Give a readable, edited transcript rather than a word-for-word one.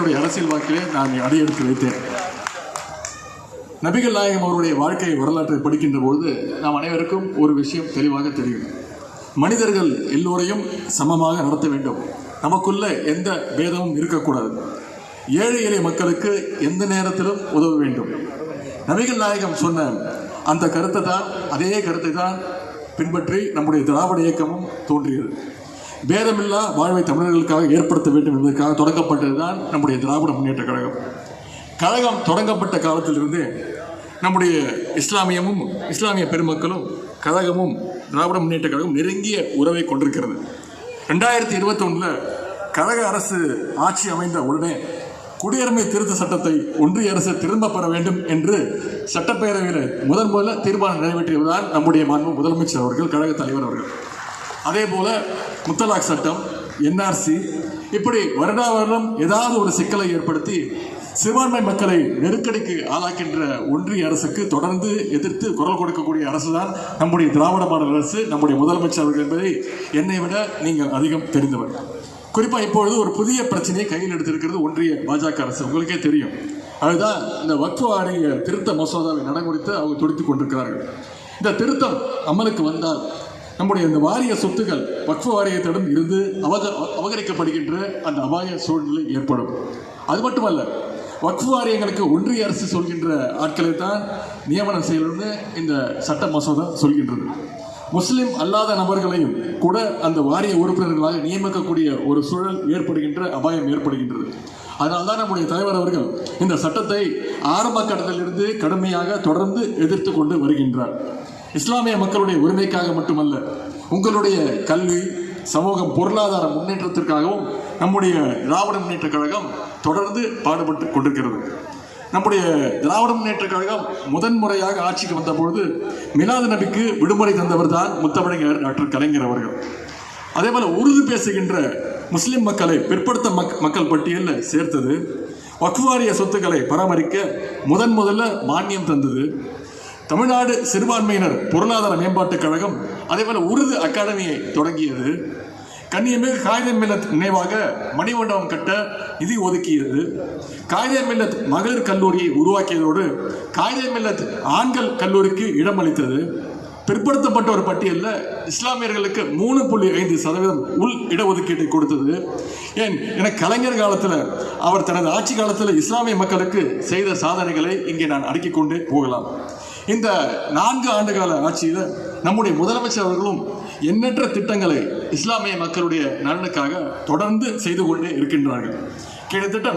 என்னுடைய அரசியல் வாக்கிலே நான் அடியெடுத்து வைத்தேன். நபிகள் நாயகம் அவருடைய வாழ்க்கை வரலாற்றை படிக்கின்ற பொழுது நாம் அனைவருக்கும் ஒரு விஷயம் தெளிவாக தெரியும். மனிதர்கள் எல்லோரையும் சமமாக நடத்த வேண்டும், நமக்குள்ள எந்த பேதமும் இருக்கக்கூடாது, ஏழை எளிய மக்களுக்கு எந்த நேரத்திலும் உதவ வேண்டும். நபிகள் நாயகம் சொன்ன அந்த கருத்தை தான், அதே கருத்தை தான் பின்பற்றி நம்முடைய திராவிட இயக்கமும் தோன்றியது. பேதமில்லா வாழ்வை தமிழர்களுக்காக ஏற்படுத்த வேண்டும் என்பதற்காக தொடங்கப்பட்டது தான் நம்முடைய திராவிட முன்னேற்ற கழகம். கழகம் தொடங்கப்பட்ட காலத்திலிருந்து நம்முடைய இஸ்லாமிய பெருமக்களும் கழகமும் திராவிட முன்னேற்ற கழகம் நெருங்கிய உறவை கொண்டிருக்கிறது. 2021 கழக அரசு ஆட்சி அமைந்த உடனே குடியுரிமை திருத்த சட்டத்தை ஒன்றிய அரசு திரும்ப பெற வேண்டும் என்று சட்டப்பேரவையில் முதல்ல தீர்மானம் நிறைவேற்றியதுதான் நம்முடைய மாண்பு முதலமைச்சர் அவர்கள், கழக தலைவர் அவர்கள். அதே போல முத்தலாக் சட்டம், என்ஆர்சி, இப்படி வருடா வருடம் ஏதாவது ஒரு சிக்கலை ஏற்படுத்தி சிறுபான்மை மக்களை நெருக்கடிக்கு ஆளாக்கின்ற ஒன்றிய அரசுக்கு தொடர்ந்து எதிர்த்து குரல் கொடுக்கக்கூடிய அரசு தான் நம்முடைய திராவிட மாடல் அரசு, நம்முடைய முதலமைச்சர் அவர்கள் என்பதை என்னை விட நீங்கள் அதிகம் தெரிந்தவர். குறிப்பாக இப்பொழுது ஒரு புதிய பிரச்சனையை கையில் எடுத்திருக்கிறது ஒன்றிய பாஜக அரசு. உங்களுக்கே தெரியும், அதுதான் இந்த வக்ஃப் வாரிய திருத்த மசோதாவை நடைமுறைத்து அவங்க துடித்துக் கொண்டிருக்கிறார்கள். இந்த திருத்தம் அமலுக்கு வந்தால் நம்முடைய இந்த வாரிய சொத்துக்கள் வக்ஃப் வாரியத்திடம் இருந்து அபகரிக்கப்படுகின்ற அந்த அபாய சூழ்நிலை ஏற்படும். அது மட்டுமல்ல, வக்ஃப் வாரியங்களுக்கு ஒன்றிய அரசு சொல்கின்ற ஆட்களை தான் நியமனம் செய்யணும்னு இந்த சட்ட மசோதா சொல்கின்றது. முஸ்லிம் அல்லாத நபர்களையும் கூட அந்த வாரிய உறுப்பினர்களாக நியமிக்கக்கூடிய ஒரு சூழல் அபாயம் ஏற்படுகின்றது. அதனால்தான் நம்முடைய தலைவர் அவர்கள் இந்த சட்டத்தை ஆரம்ப கட்டத்திலிருந்து கடுமையாக தொடர்ந்து எதிர்த்து கொண்டு வருகின்றார். இஸ்லாமிய மக்களுடைய உரிமைக்காக மட்டுமல்ல, உங்களுடைய கல்வி, சமூகம், பொருளாதார முன்னேற்றத்திற்காகவும் நம்முடைய திராவிட முன்னேற்ற கழகம் தொடர்ந்து பாடுபட்டு கொண்டிருக்கிறது. நம்முடைய திராவிட முன்னேற்ற கழகம் முதன்முறையாக ஆட்சிக்கு வந்த பொழுது மிலாது நபிக்கு விடுமுறை தந்தவர் தான் முத்தமிழர் டாக்டர் கலைஞர் அவர்கள். அதே போல உருது பேசுகின்ற முஸ்லிம் மக்களை பிற்படுத்த மக்கள் பட்டியலில் சேர்த்தது, வக்ஃப் வாரிய சொத்துக்களை பராமரிக்க முதல்ல மானியம் தந்தது, தமிழ்நாடு சிறுபான்மையினர் பொருளாதார மேம்பாட்டுக் கழகம் அதே போல உருது அகாடமியை தொடங்கியது, கண்ணியமிகு காயிதே மில்லத் நினைவாக மணிமண்டபம் கட்ட நிதி ஒதுக்கியது, காயிதே மில்லத் மகளிர் கல்லூரியை உருவாக்கியதோடு காயிதே மில்லத் ஆண்கள் கல்லூரிக்கு இடமளித்தது, பிற்படுத்தப்பட்ட ஒரு பட்டியலில் இஸ்லாமியர்களுக்கு 3.5% உள் இடஒதுக்கீட்டை கொடுத்தது. என கலைஞர் காலத்தில் அவர் தனது ஆட்சி காலத்தில் இஸ்லாமிய மக்களுக்கு செய்த சாதனைகளை இங்கே நான் அடுக்கிக் கொண்டே போகலாம். இந்த 4 ஆண்டுகால ஆட்சியில் நம்முடைய முதலமைச்சர் அவர்களும் எண்ணற்ற திட்டங்களை இஸ்லாமிய மக்களுடைய நலனுக்காக தொடர்ந்து செய்து கொண்டே இருக்கின்றார்கள். கிட்டத்தட்ட